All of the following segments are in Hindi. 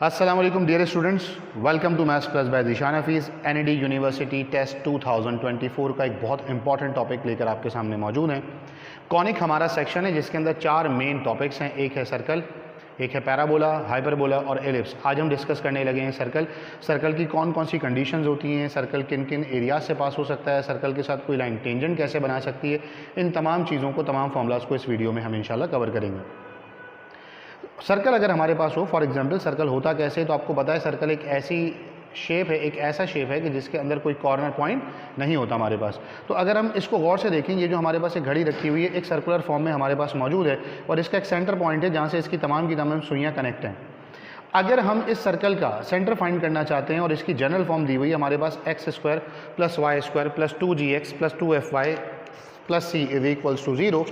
अस्सलाम वालेकुम dear students, welcome to maths plus by Zeeshan Hafeez. NED university test 2024 का एक बहुत इंपॉर्टेंट टॉपिक लेकर आपके सामने मौजूद है। कॉनिक हमारा सेक्शन है जिसके अंदर चार मेन टॉपिक्स हैं। एक है सर्कल, एक है पैराबोला, हाइपरबोला और एलिप्स। आज हम डिस्कस करने लगे हैं सर्कल की कौन कौन सी कंडीशंस होती हैं, सर्कल किन किन एरियाज से पास हो सकता है, सर्कल के साथ कोई लाइन टेंजेंट कैसे बना सकती है। इन तमाम चीज़ों को, तमाम फॉर्मूलाज को इस वीडियो में हम इंशाल्लाह कवर करेंगे। सर्कल अगर हमारे पास हो, फॉर एग्जांपल सर्कल होता कैसे, तो आपको पता है सर्कल एक ऐसी शेप है, एक ऐसा शेप है कि जिसके अंदर कोई कॉर्नर पॉइंट नहीं होता हमारे पास। तो अगर हम इसको गौर से देखें, ये जो हमारे पास एक घड़ी रखी हुई है एक सर्कुलर फॉर्म में हमारे पास मौजूद है और इसका एक सेंटर पॉइंट है जहाँ से इसकी तमाम की तमाम सुइयाँ कनेक्ट हैं। अगर हम इस सर्कल का सेंटर फाइंड करना चाहते हैं और इसकी जनरल फॉर्म दी हुई है हमारे पास x square plus y square plus 2gx plus 2fy plus c is equals to 0,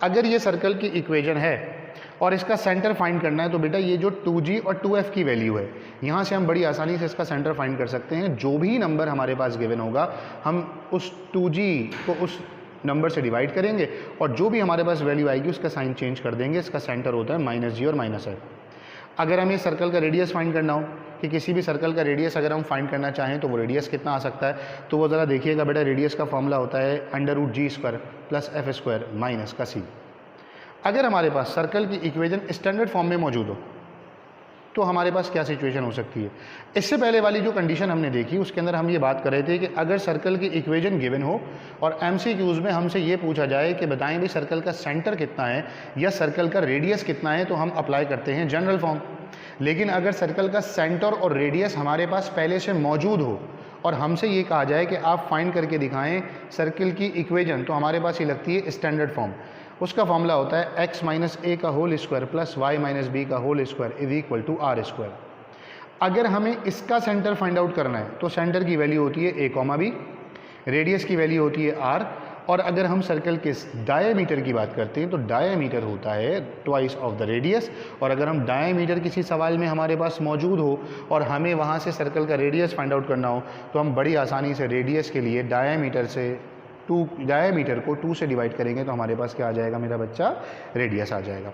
अगर ये सर्कल की इक्वेशन है और इसका सेंटर फाइंड करना है, तो बेटा ये जो 2g और 2f की वैल्यू है, यहाँ से हम बड़ी आसानी से इसका सेंटर फाइंड कर सकते हैं। जो भी नंबर हमारे पास गिवन होगा, हम उस 2g को उस नंबर से डिवाइड करेंगे और जो भी हमारे पास वैल्यू आएगी उसका साइन चेंज कर देंगे। इसका सेंटर होता है -g और -f। अगर हमें सर्कल का रेडियस फाइंड करना हो कि किसी भी सर्कल का रेडियस अगर हम फाइंड करना चाहें तो वो रेडियस कितना आ सकता है, तो वो ज़रा देखिएगा बेटा। रेडियस का फॉर्मूला होता है √g² प्लस f² माइनस का c। अगर हमारे पास सर्कल की इक्वेशन स्टैंडर्ड फॉर्म में मौजूद हो तो हमारे पास क्या सिचुएशन हो सकती है। इससे पहले वाली जो कंडीशन हमने देखी उसके अंदर हम ये बात कर रहे थे कि अगर सर्कल की इक्वेशन गिवन हो और MCQs में हमसे ये पूछा जाए कि बताएं भी सर्कल का सेंटर कितना है या सर्कल का रेडियस कितना है, तो हम अप्लाई करते हैं जनरल फॉर्म। लेकिन अगर सर्कल का सेंटर और रेडियस हमारे पास पहले से मौजूद हो और हमसे ये कहा जाए कि आप फाइंड करके दिखाएं सर्कल की इक्वेशन, तो हमारे पास ये लगती है स्टैंडर्ड फॉर्म। उसका फॉर्मूला होता है x माइनस ए का whole square plus y minus b का whole square is equal to r²। अगर हमें इसका सेंटर फाइंड आउट करना है तो सेंटर की वैल्यू होती है a, b, रेडियस की वैल्यू होती है r, और अगर हम सर्कल के डायमीटर की बात करते हैं तो डायमीटर होता है ट्वाइस ऑफ द रेडियस। और अगर हम डायमीटर किसी सवाल में हमारे पास मौजूद हो और हमें वहाँ से सर्कल का रेडियस फाइंड आउट करना हो, तो हम बड़ी आसानी से रेडियस के लिए डायमीटर को 2 से डिवाइड करेंगे तो हमारे पास क्या आ जाएगा मेरा बच्चा, रेडियस आ जाएगा।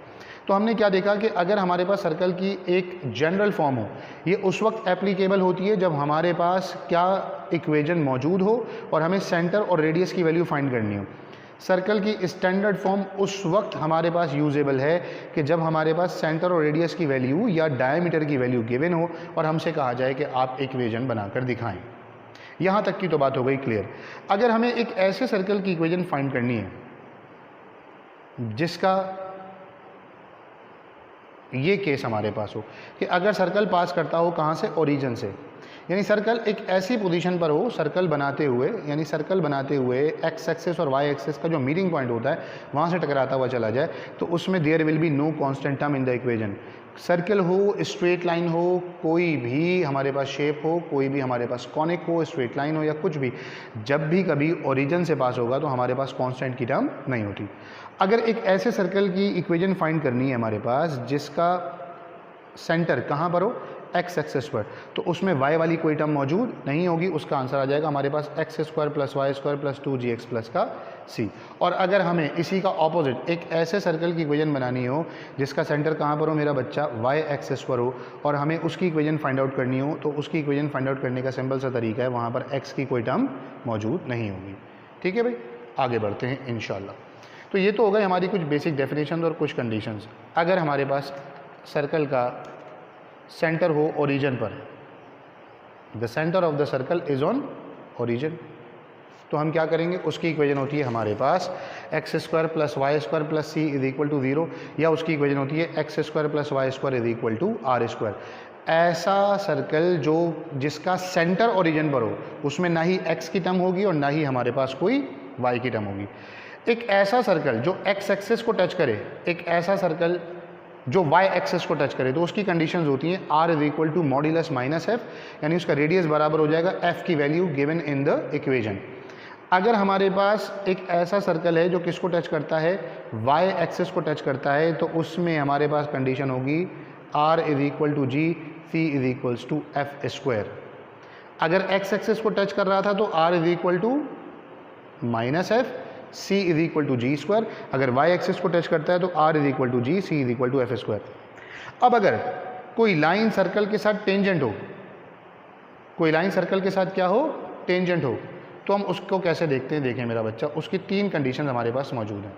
तो हमने क्या देखा कि अगर हमारे पास सर्कल की एक जनरल फॉर्म हो, ये उस वक्त एप्लीकेबल होती है जब हमारे पास क्या इक्वेशन मौजूद हो और हमें सेंटर और रेडियस की वैल्यू फाइंड करनी हो। सर्कल की स्टैंडर्ड फॉर्म उस वक्त हमारे पास यूजेबल है कि जब हमारे पास सेंटर और रेडियस की वैल्यू या डायमीटर की वैल्यू गिवन हो और हमसे कहा जाए कि आप इक्वेशन बनाकर दिखाएं। यहाँ तक की तो बात हो गई क्लियर। अगर हमें एक ऐसे सर्कल की इक्वेशन फाइंड करनी है जिसका ये केस हमारे पास हो कि अगर सर्कल पास करता हो कहाँ से, ओरिजिन से, यानी सर्कल एक ऐसी पोजीशन पर हो सर्कल बनाते हुए, यानी सर्कल बनाते हुए एक्स एक्सिस और वाई एक्सिस का जो मीटिंग पॉइंट होता है वहाँ से टकराता हुआ चला जाए, तो उसमें there will be no constant term in the equation. Circle हो, स्ट्रेट लाइन हो, कोई भी हमारे पास शेप हो, कोई भी हमारे पास कॉनिक हो, स्ट्रेट लाइन हो या कुछ भी, जब भी कभी ओरिजिन से पास होगा तो हमारे पास कांस्टेंट की टर्म नहीं होती। अगर एक ऐसे सर्कल की इक्वेशन फाइंड करनी है हमारे पास जिसका सेंटर कहाँ पर हो, एक्स एक्सिस पर, तो उसमें y वाली कोई टर्म मौजूद नहीं होगी। उसका आंसर आ जाएगा हमारे पास x² plus y square plus 2gx plus का c। और अगर हमें इसी का ऑपोजिट एक ऐसे सर्कल की इक्वेशन बनानी हो जिसका सेंटर कहाँ पर हो मेरा बच्चा, y एक्सिस पर हो, और हमें उसकी इक्वेशन फाइंड आउट करनी हो, तो उसकी इक्वेशन फाइंड आउट करने का सिंपल सा तरीका है, वहाँ पर x की कोई टर्म मौजूद नहीं होगी। ठीक है भाई, आगे बढ़ते हैं इंशाल्लाह। तो ये तो हो गई हमारी कुछ बेसिक डेफिनेशन और कुछ कंडीशंस। अगर हमारे पास सर्कल का सेंटर हो ओरिजिन पर, the centre of the circle is on origin, तो हम क्या करेंगे, उसकी इक्वेशन होती है हमारे पास x² plus y square plus c is equal to 0, या उसकी इक्वेशन होती है x² plus y square is equal to r²। ऐसा सर्कल जो जिसका सेंटर ओरिजिन पर हो उसमें ना ही x की टर्म होगी और ना ही हमारे पास कोई y की टर्म होगी। एक ऐसा सर्कल जो x एक्सिस को टच करे, एक ऐसा सर्कल जो y एक्सिस को टच करे, तो उसकी कंडीशंस होती हैं r is equal to modulus -f, यानी उसका रेडियस बराबर हो जाएगा f की value given in the equation. अगर हमारे पास एक ऐसा सर्कल है जो किसको टच करता है, y एक्सिस को टच करता है, तो उसमें हमारे पास कंडीशन होगी r is equal to g, c is equals to f²। अगर x एक्सिस को टच कर रहा था तो r is equal to -f, c is equal to g²। अगर y एक्सिस को टच करता है तो r is equal to g, c is equal to f²। अब अगर कोई लाइन सर्कल के साथ टेंजेंट हो, कोई लाइन सर्कल के साथ क्या हो, टेंजेंट हो, तो हम उसको कैसे देखते हैं? देखें मेरा बच्चा, उसकी 3 कंडीशन हमारे पास मौजूद हैं।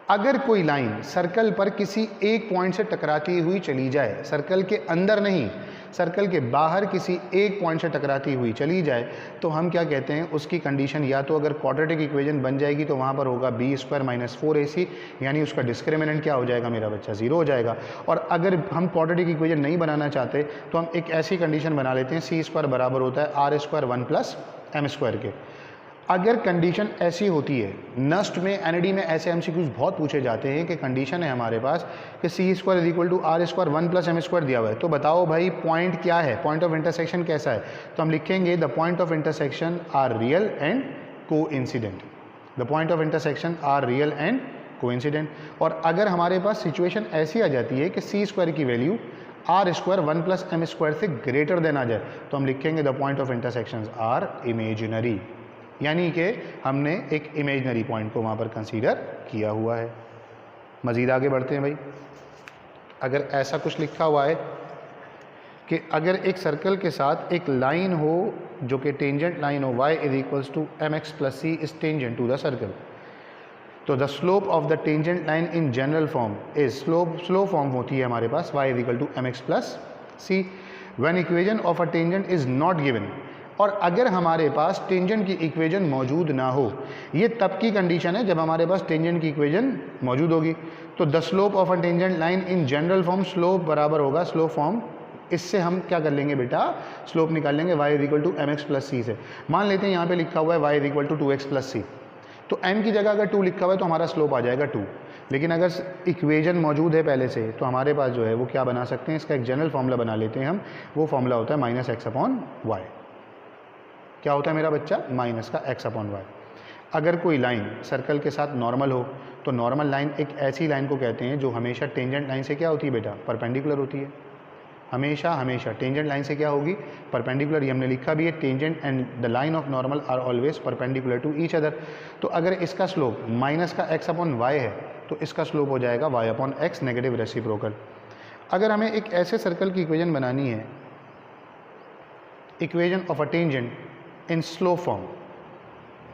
अगर कोई लाइन सर्कल पर किसी एक पॉइंट से टकराती हुई चली जाए, सर्कल के अंदर नहीं, सर्कल के बाहर किसी एक पॉइंट से टकराती हुई चली जाए, तो हम क्या कहते हैं? उसकी कंडीशन या तो अगर क्वाड्रेटिक इक्वेशन बन जाएगी तो वहाँ पर होगा b² - 4ac, यानी उसका डिस्क्रिमिनेंट क्या हो जाएगा मेरा बच्चा? 0 हो जाएगा। और अगर हम क्वाड्रेटिक इक्वेशन नहीं बनाना चाहते तो हम एक ऐसी कंडीशन बना लेते हैं, c² बराबर होता है r² 1 + m² के। अगर कंडीशन ऐसी होती है, नस्ट में एनईडी में ऐसे एमसीक्यूज बहुत पूछे जाते हैं कि कंडीशन है हमारे पास कि c² = r² 1 + m² दिया हुआ है, तो बताओ भाई पॉइंट क्या है, पॉइंट ऑफ इंटरसेक्शन कैसा है? तो हम लिखेंगे the point of intersection are real and coincident, the point of intersection are real and coincident. और अगर हमारे पास सिचुएशन ऐसी आ जाती है कि c² की वैल्यू r² 1 + m² से ग्रेटर देन आ जाए, तो हम लिखेंगे the point of intersection are imaginary, यानी कि हमने एक इमेजनरी पॉइंट को वहाँ पर कंसीडर किया हुआ है। मज़ीद आगे बढ़ते हैं भाई। अगर ऐसा कुछ लिखा हुआ है कि अगर एक सर्कल के साथ एक लाइन हो जो कि टेंजेंट लाइन हो, y = mx + c is tangent to the circle, तो the slope of the tangent line in general form is, slope form होती है हमारे पास y = mx + c when equation of a tangent is not given. और अगर हमारे पास टेंजेंट की इक्वेशन मौजूद ना हो, ये तब की कंडीशन है जब हमारे पास टेंजेंट की इक्वेशन मौजूद होगी। तो the slope of a tangent line in general form, slope बराबर होगा स्लोप फॉर्म, इससे हम क्या कर लेंगे बेटा? स्लोप निकाल लेंगे y = mx + c से। मान लेते हैं यहाँ पे लिखा हुआ है y = 2x + c, तो m की जगह अगर 2 लिखा हुआ है तो हमारा स्लोप आ जाएगा 2। लेकिन अगर इक्वेशन मौजूद है पहले से, तो हमारे पास जो है वो क्या बना सकते हैं? इसका एक जनरल फॉर्मूला बना लेते हैं हम, वो फॉर्मूला होता है -x/y। क्या होता है मेरा बच्चा? -x/y। अगर कोई लाइन सर्कल के साथ नॉर्मल हो, तो नॉर्मल लाइन एक ऐसी लाइन को कहते हैं जो हमेशा टेंजेंट लाइन से क्या होती है बेटा? परपेंडिकुलर होती है। हमेशा टेंजेंट लाइन से क्या होगी? परपेंडिकुलर। ये हमने लिखा भी है, tangent and the line of normal are always perpendicular to each other. तो अगर इसका स्लोप -x/y है तो इसका स्लोप हो जाएगा y/x, नेगेटिव रेसिप्रोकल। अगर हमें एक ऐसे सर्कल की इक्वेशन बनानी है, equation of a tangent in slow form,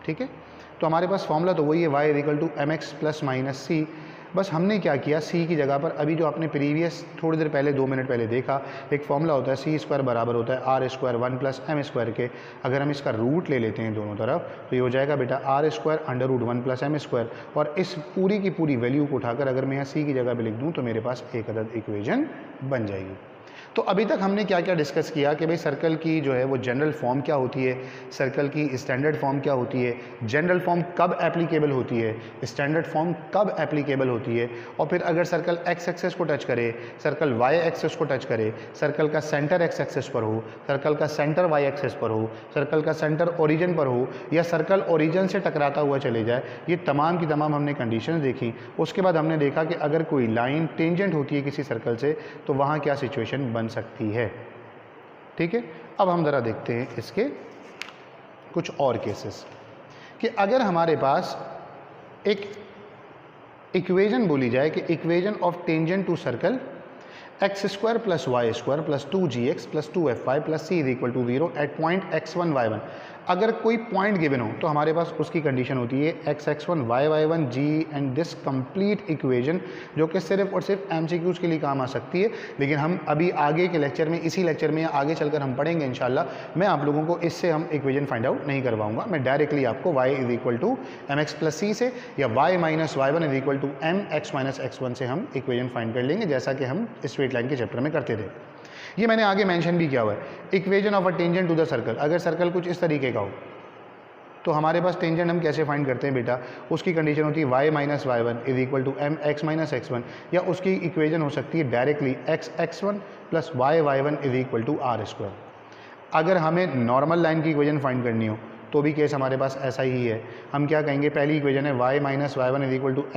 ठीक है, तो हमारे पास फॉर्मूला तो वही है y = mx ± c। बस हमने क्या किया, c की जगह पर अभी जो आपने प्रीवियस थोड़ी देर पहले 2 मिनट पहले देखा, एक फॉर्मूला होता है c² बराबर होता है r² 1 + m² के। अगर हम इसका रूट ले लेते हैं दोनों तरफ, तो ये हो जाएगा बेटा r² √1 + m²। और इस पूरी की पूरी वैल्यू को उठाकर अगर मैं यहाँ c की जगह पर लिख दूँ तो मेरे पास एक अदद इक्वेशन बन जाएगी। तो अभी तक हमने क्या क्या डिस्कस किया कि भाई सर्कल की जो है वो जनरल फॉर्म क्या होती है, सर्कल की स्टैंडर्ड फॉर्म क्या होती है, जनरल फॉर्म कब एप्लीकेबल होती है, स्टैंडर्ड फॉर्म कब एप्लीकेबल होती है, और फिर अगर सर्कल एक्स एक्सेस को टच करे, सर्कल वाई एक्सेस को टच करे, सर्कल का सेंटर एक्स एक्सेस पर हो, सर्कल का सेंटर वाई एक्सेस पर हो, सर्कल का सेंटर ओरिजिन पर हो, या सर्कल ओरिजिन से टकराता हुआ चले जाए, ये तमाम की तमाम हमने कंडीशंस देखी। उसके बाद हमने देखा कि अगर कोई लाइन टेंजेंट होती है किसी सर्कल से तो वहाँ क्या सिचुएशन बन सकती है। ठीक है, अब हम ज़रा देखते हैं इसके कुछ और केसेस कि अगर हमारे पास एक इक्वेशन बोली जाए कि equation of tangent to circle x² + y² + 2gx + 2fy + c = 0 at point x1 y1। अगर कोई पॉइंट गिवन हो तो हमारे पास उसकी कंडीशन होती है x(x1) y(y1) g and this complete equation, जो कि सिर्फ और सिर्फ MCQs के लिए काम आ सकती है। लेकिन हम अभी आगे के लेक्चर में, इसी लेक्चर में या आगे चलकर हम पढ़ेंगे इंशाल्लाह। मैं आप लोगों को इससे हम इक्वेशन फाइंड आउट नहीं करवाऊंगा, मैं डायरेक्टली आपको y = mx + c से या y - y1 = mx - x1 से हम इक्वेशन फाइंड कर लेंगे, जैसा कि हम स्ट्रेट लाइन के चैप्टर में करते थे। ये मैंने आगे मेंशन भी किया हुआ है। Equation of a tangent to the circle, अगर सर्कल कुछ इस तरीके का हो तो हमारे पास टेंजेंट हम कैसे फाइंड करते हैं बेटा, उसकी कंडीशन होती है y - y1 = mx - x1, या उसकी इक्वेशन हो सकती है डायरेक्टली x(x1) + y(y1) = r²। अगर हमें नॉर्मल लाइन की इक्वेशन फाइंड करनी हो तो भी केस हमारे पास ऐसा ही है। हम क्या कहेंगे, पहली इक्वेशन है y - y1 =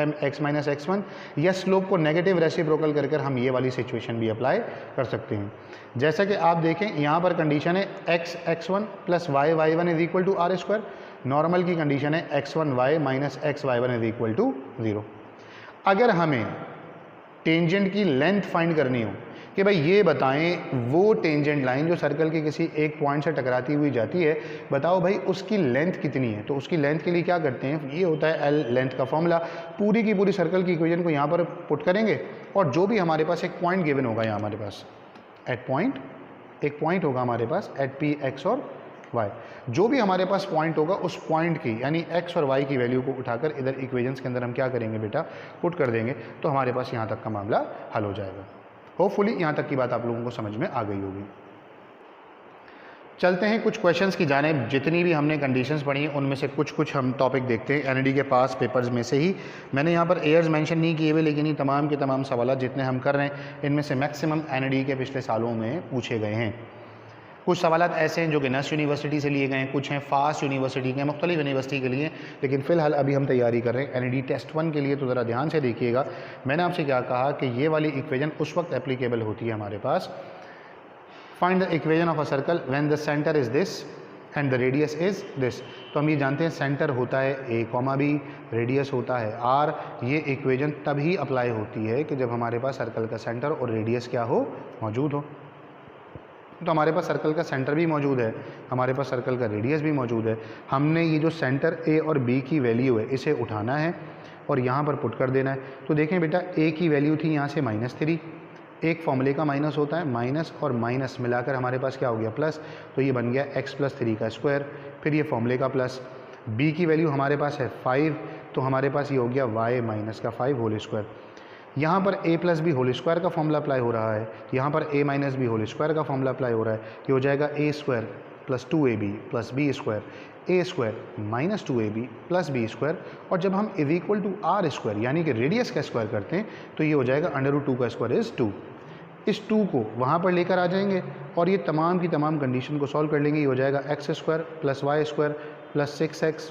mx - x1, या स्लोप को नेगेटिव रेसिप्रोकल कर हम ये वाली सिचुएशन भी अप्लाई कर सकते हैं। जैसा कि आप देखें यहाँ पर कंडीशन है x(x1) + y(y1) = r², नॉर्मल की कंडीशन है x1y - x(y1) = 0। अगर हमें टेंजेंट की लेंथ फाइंड करनी हो, कि भाई ये बताएं वो टेंजेंट लाइन जो सर्कल के किसी एक पॉइंट से टकराती हुई जाती है, बताओ भाई उसकी लेंथ कितनी है। तो उसकी लेंथ के लिए क्या करते हैं, ये होता है एल लेंथ का फॉर्मूला। पूरी की पूरी सर्कल की इक्वेशन को यहाँ पर पुट करेंगे और जो भी हमारे पास एक पॉइंट गिवन होगा यहाँ हमारे पास एट पॉइंट, एक पॉइंट होगा हमारे पास एट पी एक्स और वाई, जो भी हमारे पास पॉइंट होगा उस पॉइंट की यानी एक्स और वाई की वैल्यू को उठाकर इधर इक्वेशंस के अंदर हम क्या करेंगे बेटा, पुट कर देंगे। तो हमारे पास यहाँ तक का मामला हल हो जाएगा। होपफुली यहाँ तक की बात आप लोगों को समझ में आ गई होगी। चलते हैं कुछ क्वेश्चंस की जानिब। जितनी भी हमने कंडीशंस पढ़ी उनमें से कुछ हम टॉपिक देखते हैं एनईडी के पास पेपर्स में से ही। मैंने यहाँ पर एयर्स मेंशन नहीं किए हुए, लेकिन ये तमाम के तमाम सवाल जितने हम कर रहे हैं इनमें से मैक्सिमम एनईडी के पिछले सालों में पूछे गए हैं। कुछ सवाल ऐसे हैं जो कि नस्ट यूनिवर्सिटी से लिए गए हैं, कुछ हैं फास्ट यूनिवर्सिटी के, मुख्तलिफ यूनिवर्सिटी के लिए। लेकिन फ़िलहाल अभी हम तैयारी कर रहे हैं एनईडी टेस्ट 1 के लिए, तो ज़रा ध्यान से देखिएगा। मैंने आपसे क्या कहा कि ये वाली इक्वेशन उस वक्त एप्लीकेबल होती है हमारे पास, find the equation of a circle when the centre is this and the radius is this. तो हम ये जानते हैं सेंटर होता है ए कॉमा बी, रेडियस होता है आर। ये इक्वेशन तभी अप्लाई होती है कि जब हमारे पास सर्कल का सेंटर और रेडियस क्या हो, मौजूद हो। तो हमारे पास सर्कल का सेंटर भी मौजूद है, हमारे पास सर्कल का रेडियस भी मौजूद है। हमने ये जो सेंटर ए और बी की वैल्यू है इसे उठाना है और यहाँ पर पुट कर देना है। तो देखें बेटा, ए की वैल्यू थी यहाँ से -3, एक फॉर्मूले का माइनस होता है, माइनस और माइनस मिलाकर हमारे पास क्या हो गया प्लस, तो ये बन गया x + 3 का स्क्वायर, फिर ये फॉर्मूले का प्लस। बी की वैल्यू हमारे पास है 5, तो हमारे पास ये हो गया y - का 5 होल स्क्वायर। यहाँ पर a + b होल स्क्वायर का फॉर्मूला अप्लाई हो रहा है, यहाँ पर a - b होल स्क्वायर का फॉर्मूला अप्लाई हो रहा है। ये हो जाएगा a² + 2ab + b², a² - 2ab + b²। और जब हम r² यानी कि रेडियस का स्क्वायर करते हैं तो ये हो जाएगा √2 का स्क्वायर इज़ 2। इस 2 को वहाँ पर लेकर आ जाएंगे और ये तमाम की तमाम कंडीशन को सॉल्व कर लेंगे। ये हो जाएगा x² + y² + 6x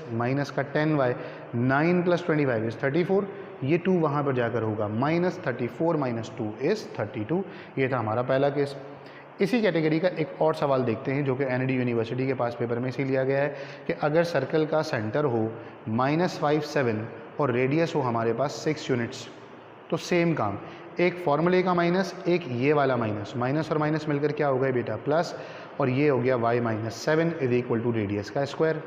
- का 10y, 9 + 25 इज़ 34। ये 2 वहाँ पर जाकर होगा -34 - 2 इज़ 32। ये था हमारा पहला केस। इसी कैटेगरी का एक और सवाल देखते हैं जो कि एनईडी यूनिवर्सिटी के पास पेपर में इसी लिया गया है कि अगर सर्कल का सेंटर हो -5 7 और रेडियस हो हमारे पास 6 यूनिट्स, तो सेम काम, एक फॉर्मूले का माइनस, एक ये वाला माइनस, माइनस और माइनस मिलकर क्या हो गया बेटा प्लस, और ये हो गया y - 7 = रेडियस का स्क्वायर।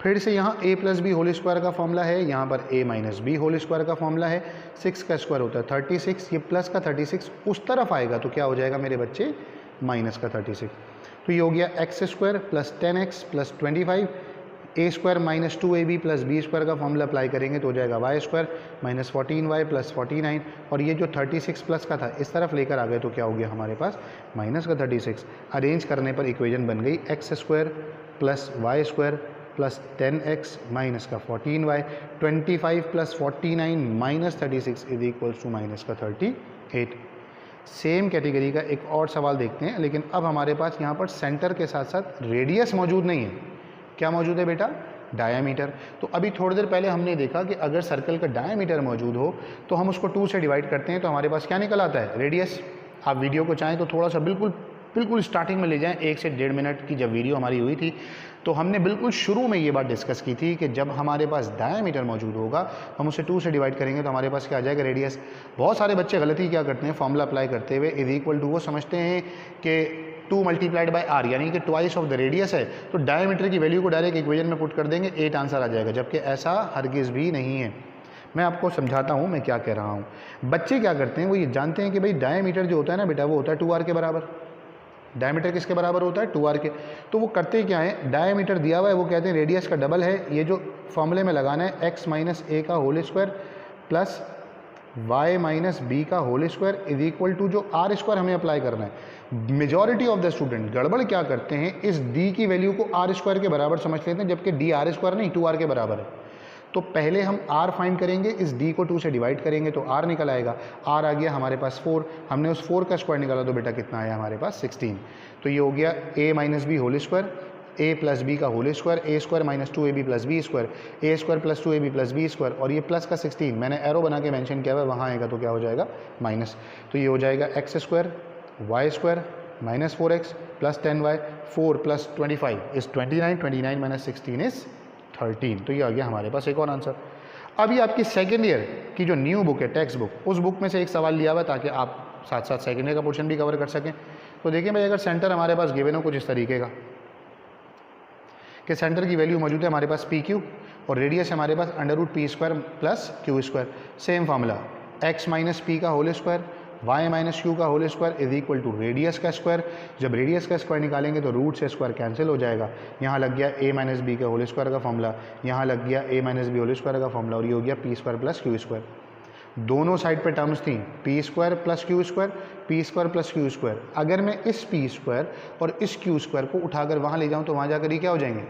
फिर से यहाँ a + b होल स्क्वायर का फॉर्मूला है, यहाँ पर a - b होल स्क्वायर का फॉर्मूला है। 6 का स्क्वायर होता है 36, ये प्लस का 36 उस तरफ आएगा तो क्या हो जाएगा मेरे बच्चे, माइनस का 36। तो ये हो गया x² + 10x + 25, a² - 2ab + b² का फॉर्मूला अप्लाई करेंगे तो हो जाएगा y² - 14y + 49। और ये जो 36 प्लस का था इस तरफ लेकर आ गए तो क्या हो गया हमारे पास, माइनस का 36। अरेंज करने पर इक्वेशन बन गई x² + y² + 10x - का 14y, 25 + 49 - 36 = का 38। सेम कैटेगरी का एक और सवाल देखते हैं, लेकिन अब हमारे पास यहाँ पर सेंटर के साथ साथ रेडियस मौजूद नहीं है। क्या मौजूद है बेटा, डायामीटर। तो अभी थोड़ी देर पहले हमने देखा कि अगर सर्कल का डायामीटर मौजूद हो तो हम उसको 2 से डिवाइड करते हैं तो हमारे पास क्या निकल आता है, रेडियस। आप वीडियो को चाहें तो थोड़ा सा बिल्कुल स्टार्टिंग में ले जाएं, 1 से 1.5 मिनट की जब वीडियो हमारी हुई थी तो हमने बिल्कुल शुरू में ये बात डिस्कस की थी कि जब हमारे पास डायामीटर मौजूद होगा हम उसे 2 से डिवाइड करेंगे तो हमारे पास क्या आ जाएगा, रेडियस। बहुत सारे बच्चे गलती क्या करते हैं, फॉर्मूला अप्लाई करते हुए = वो समझते हैं कि 2 × r यानी कि ट्वाइस ऑफ द रेडियस है, तो डायमीटर की वैल्यू को डायरेक्ट इक्वेशन में पुट कर देंगे, 8 आंसर आ जाएगा, जबकि ऐसा हरगिज़ भी नहीं है। मैं आपको समझाता हूँ मैं क्या कह रहा हूँ। बच्चे क्या करते हैं, वो ये जानते हैं कि भाई डायमीटर जो होता है ना बेटा, वो होता है 2r के बराबर। डायमीटर किसके बराबर होता है, 2r के। तो वो करते क्या है, डायमीटर दिया हुआ है, वो कहते हैं रेडियस का डबल है, ये जो फॉर्मूले में लगाना है x - a का whole square plus y - b का होल स्क्वायर = जो r² हमें अप्लाई करना है। मेजॉरिटी ऑफ द स्टूडेंट गड़बड़ क्या करते हैं, इस d की वैल्यू को r² के बराबर समझ लेते हैं, जबकि d r² नहीं 2r के बराबर है। तो पहले हम r फाइंड करेंगे, इस d को 2 से डिवाइड करेंगे तो r निकल आएगा। r आ गया हमारे पास 4, हमने उस 4 का स्क्वायर निकाला तो बेटा कितना आया हमारे पास 16। तो ये हो गया a - b whole square, a + b का whole square, a² - 2ab + b², a² + 2ab + b², और ये प्लस का 16 मैंने एरो बना के मेंशन किया हुआ है, वहाँ आएगा तो क्या हो जाएगा, माइनस। तो ये हो जाएगा x² y² - 4x + 10y, 4 + 25 is 29, 29 - 16 is 13। तो ये आ गया हमारे पास एक और आंसर। अभी आपकी सेकेंड ईयर की जो न्यू बुक है, टेक्स्ट बुक, उस बुक में से एक सवाल लिया हुआ है ताकि आप साथ साथ सेकेंड का पोर्शन भी कवर कर सकें। तो देखिए भाई, अगर सेंटर हमारे पास गिवन हो कुछ इस तरीके का कि सेंटर की वैल्यू मौजूद है हमारे पास पी क्यू और रेडियस हमारे पास √p² plus q²। Same formula x minus p का whole square y minus q का whole square is equal to radius का स्क्वायर। जब रेडियस का स्क्वायर निकालेंगे तो रूट से स्क्वायर कैंसिल हो जाएगा। यहाँ लग गया a माइनस बी का होल स्क्वायर का फॉर्मूला, यहाँ लग गया a minus b whole square का फॉर्मूला और ये हो गया p² प्लस q²। दोनों साइड पे टर्म्स थी p² plus q², p² plus q²। अगर मैं इस p² और इस q² को उठाकर वहाँ ले जाऊँ तो वहाँ जाकर ये क्या हो जाएंगे,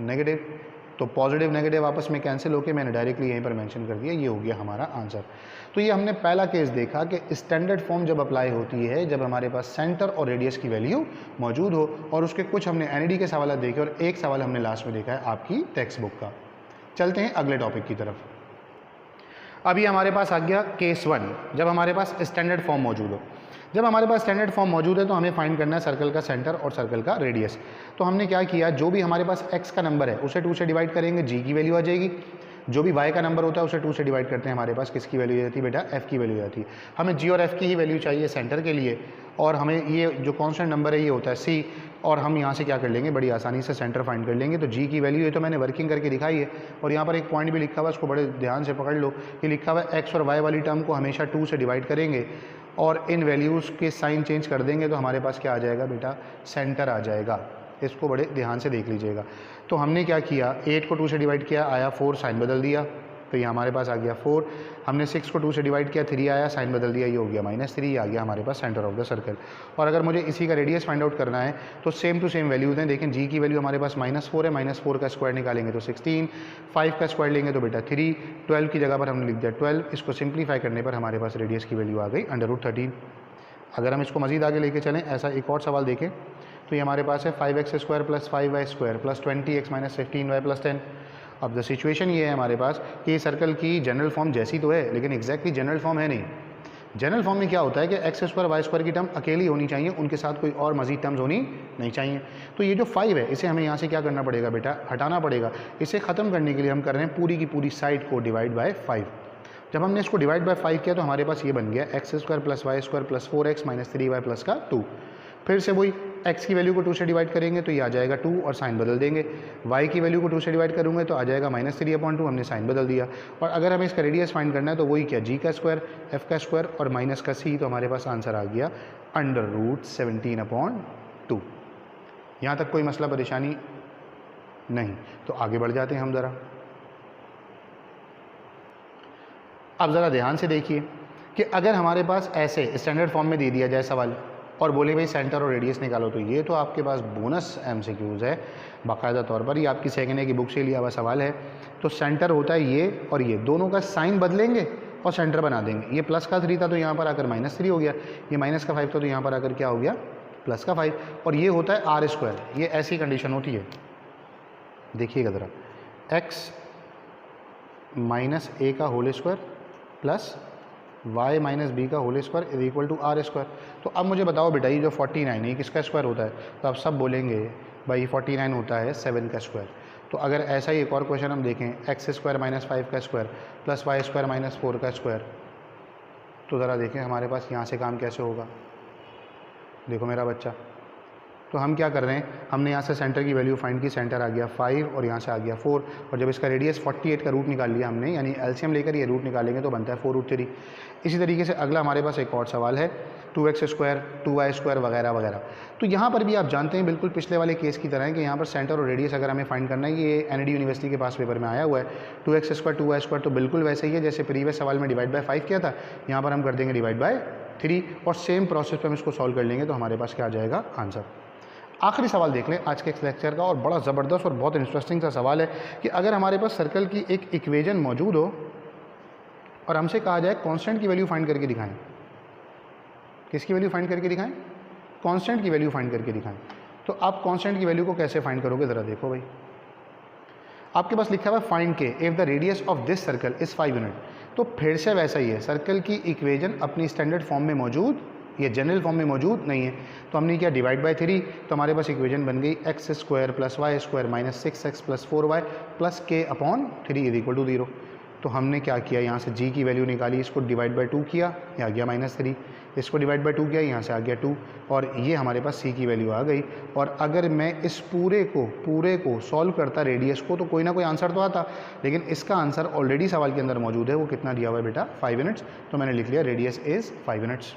नेगेटिव। तो पॉजिटिव नेगेटिव आपस में कैंसिल होकर मैंने डायरेक्टली यहीं पर मेंशन कर दिया, ये हो गया हमारा आंसर। तो ये हमने पहला केस देखा कि स्टैंडर्ड फॉर्म जब अप्लाई होती है जब हमारे पास सेंटर और रेडियस की वैल्यू मौजूद हो, और उसके कुछ हमने एनईडी के सवाल देखे और एक सवाल हमने लास्ट में देखा है आपकी टेक्स्ट बुक का। चलते हैं अगले टॉपिक की तरफ। अभी हमारे पास आ गया केस 1, जब हमारे पास स्टैंडर्ड फॉर्म मौजूद हो। जब हमारे पास स्टैंडर्ड फॉर्म मौजूद है तो हमें फाइंड करना है सर्कल का सेंटर और सर्कल का रेडियस। तो हमने क्या किया, जो भी हमारे पास x का नंबर है उसे 2 से डिवाइड करेंगे, g की वैल्यू आ जाएगी। जो भी y का नंबर होता है उसे 2 से डिवाइड करते हैं, हमारे पास किसकी वैल्यू आ जाती है बेटा, f की वैल्यू आ जाती है। हमें g और f की ही वैल्यू चाहिए सेंटर के लिए, और हमें ये जो कॉन्स्टेंट नंबर है ये होता है c, और हम यहाँ से क्या कर लेंगे, बड़ी आसानी से सेंटर फाइंड कर लेंगे। तो g की वैल्यू ये तो मैंने वर्किंग करके दिखाई है, और यहाँ पर एक पॉइंट भी लिखा हुआ है, उसको बड़े ध्यान से पकड़ लो। ये लिखा हुआ है x और y वाली टर्म को हमेशा 2 से डिवाइड करेंगे और इन वैल्यूज़ के साइन चेंज कर देंगे तो हमारे पास क्या आ जाएगा बेटा, सेंटर आ जाएगा। इसको बड़े ध्यान से देख लीजिएगा। तो हमने क्या किया, 8 को 2 से डिवाइड किया, आया 4, साइन बदल दिया, तो ये हमारे पास आ गया 4। हमने 6 को 2 से डिवाइड किया, 3 आया, साइन बदल दिया, ये हो गया -3, ये आ गया हमारे पास सेंटर ऑफ द सर्कल। और अगर मुझे इसी का रेडियस फाइंड आउट करना है तो सेम टू सेम वैल्यूज हैं। देखें जी की वैल्यू हमारे पास -4 है, -4 का स्क्वायर निकालेंगे तो 16, 5 का स्क्वायर लेंगे तो बेटा 3, 12 की जगह पर हमने लिख दिया 12। इसको सिंप्लीफाई करने पर हमारे पास रेडियस की वैल्यू आ गई √13। अगर हम इसको मजीद आगे लेके चलें, ऐसा एक और सवाल देखें तो ये हमारे पास है 5x² plus 5y² plus 20x minus 15y plus 10। अब द सिचुएशन ये है हमारे पास कि सर्कल की जनरल फॉर्म जैसी तो है, लेकिन एग्जैक्टली जनरल फॉर्म है नहीं। जनरल फॉर्म में क्या होता है कि x² y² की टर्म अकेली होनी चाहिए, उनके साथ कोई और मजीद टर्म्स होनी नहीं चाहिए। तो ये जो 5 है इसे हमें यहाँ से क्या करना पड़ेगा बेटा, हटाना पड़ेगा। इसे ख़त्म करने के लिए हम कर रहे हैं पूरी की पूरी साइड को डिवाइड बाय 5। जब हमने इसको डिवाइड बाय 5 किया तो हमारे पास ये बन गया x² plus y² plus 4x minus 3y plus का 2। फिर से वही x की वैल्यू को 2 से डिवाइड करेंगे तो ये आ जाएगा 2 और साइन बदल देंगे। y की वैल्यू को 2 से डिवाइड करूँगे तो आ जाएगा -3/2, हमने साइन बदल दिया। और अगर हमें इसका रेडियस फाइंड करना है तो वही क्या, g का स्क्वायर, f का स्क्वायर और माइनस का c, तो हमारे पास आंसर आ गया √17/2। यहाँ तक कोई मसला परेशानी नहीं। तो आगे बढ़ जाते हैं हम ज़रा। अब ज़रा ध्यान से देखिए कि अगर हमारे पास ऐसे स्टैंडर्ड फॉर्म में दे दिया जाए सवाल और बोले भाई सेंटर और रेडियस निकालो, तो ये तो आपके पास बोनस MCQs है बाकायदा तौर पर, ये आपकी सेकेंड की बुक से लिया हुआ सवाल है। तो सेंटर होता है ये और ये, दोनों का साइन बदलेंगे और सेंटर बना देंगे। ये प्लस का 3 था तो यहाँ पर आकर -3 हो गया, ये माइनस का 5 था तो यहाँ पर आकर क्या हो गया, प्लस का 5। और ये होता है r², ये ऐसी कंडीशन होती है। देखिएगा ज़रा, x माइनस a का whole square plus y minus b का whole square is equal to r²। तो अब मुझे बताओ बेटा, ये जो 49 है ये किसका स्क्वायर होता है, तो आप सब बोलेंगे भाई 49 होता है 7 का स्क्वायर। तो अगर ऐसा ही एक और क्वेश्चन हम देखें, x² माइनस 5 का स्क्वायर प्लस y² माइनस 4 का स्क्वायर, तो ज़रा देखें हमारे पास यहाँ से काम कैसे होगा। देखो मेरा बच्चा, तो हम क्या कर रहे हैं, हमने यहाँ से सेंटर की वैल्यू फाइंड की, सेंटर आ गया 5 और यहाँ से आ गया 4, और जब इसका रेडियस 48 का रूट निकाल लिया हमने, यानी LCM लेकर ये रूट निकालेंगे तो बनता है 4√3। इसी तरीके से अगला हमारे पास एक और सवाल है 2x² 2y² वगैरह वगैरह। तो यहाँ पर भी आप जानते हैं बिल्कुल पिछले वाले केस की तरह है कि यहाँ पर सेंटर और रेडियस अगर हमें फाइंड करना है, ये NID यूनिवर्सिटी के पास पेपर में आया हुआ है। 2x² 2y² तो बिल्कुल वैसे ही है जैसे प्रीवियस सवाल में डिवाइड बाय 5 किया था, यहाँ पर हम कर देंगे डिवाइड बाय 3 और सेम प्रोसेस पर हम इसको सॉल्व कर लेंगे तो हमारे पास क्या आ जाएगा आंसर। आखिरी सवाल देख लें आज के इस लेक्चर का, और बड़ा ज़बरदस्त और बहुत इंटरेस्टिंग सा सवाल है कि अगर हमारे पास सर्कल की एक इक्वेशन मौजूद हो और हमसे कहा जाए कांस्टेंट की वैल्यू फाइंड करके दिखाएं। किसकी वैल्यू फाइंड करके दिखाएं? कांस्टेंट की वैल्यू फाइंड करके दिखाएं। तो आप कांस्टेंट की वैल्यू को कैसे फाइंड करोगे, ज़रा देखो भाई। आपके पास लिखा हुआ है फाइंड के if the radius of this circle is 5 unit. तो फिर से वैसा ही है, सर्कल की इक्वेशन अपनी स्टैंडर्ड फॉर्म में मौजूद, ये जनरल फॉर्म में मौजूद नहीं है। तो हमने क्या, डिवाइड बाय 3, तो हमारे पास इक्वेशन बन गई x² plus y² minus 6x plus 4y plus k/3 is equal to 0। तो हमने क्या किया, यहाँ से g की वैल्यू निकाली, इसको डिवाइड बाय 2 किया, ये आ गया -3। इसको डिवाइड बाय 2 किया, यहाँ से आ गया 2 और ये हमारे पास c की वैल्यू आ गई। और अगर मैं इस पूरे को सॉल्व करता रेडियस को तो कोई ना कोई आंसर तो आता, लेकिन इसका आंसर ऑलरेडी सवाल के अंदर मौजूद है। वो कितना दिया हुआ है बेटा? 5 यूनिट्स। तो मैंने लिख लिया रेडियस इज़ 5 यूनिट्स।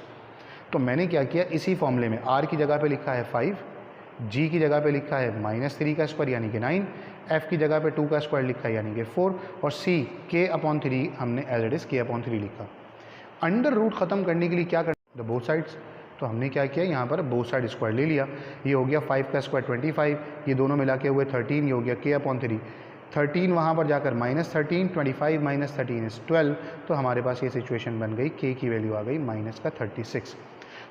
तो मैंने क्या किया, इसी फॉर्मूले में r की जगह पे लिखा है 5, g की जगह पे लिखा है -3 का स्क्वायर यानी कि 9, f की जगह पे 2 का स्क्वायर लिखा है यानी कि 4 और c k/3 हमने एज इट इज़ k/3 लिखा। अंडर रूट ख़त्म करने के लिए क्या करना, बोथ साइड्स। तो हमने क्या किया, यहाँ पर बोथ साइड स्क्वायर ले लिया। ये हो गया 5 का स्क्वायर 25, ये दोनों मिला के हुए 13, ये हो गया k/3। 13 वहाँ पर जाकर -13, 25 - 13 इज़ 12। तो हमारे पास ये सिचुएशन बन गई, k की वैल्यू आ गई -36।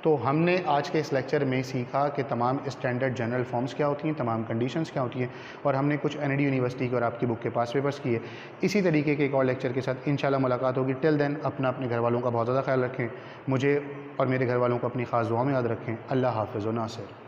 तो हमने आज के इस लेक्चर में सीखा कि तमाम स्टैंडर्ड जनरल फॉर्म्स क्या होती हैं, तमाम कंडीशंस क्या होती हैं, और हमने कुछ एनईडी यूनिवर्सिटी के और आपकी बुक के पास पेपर्स किए। इसी तरीके के एक और लेक्चर के साथ इंशाल्लाह मुलाकात होगी। टिल देन अपने घर वालों का बहुत ज़्यादा ख्याल रखें, मुझे और मेरे घर वालों को अपनी ख़ास दुआ में याद रखें। अल्लाह हाफ़िज़ व नासिर।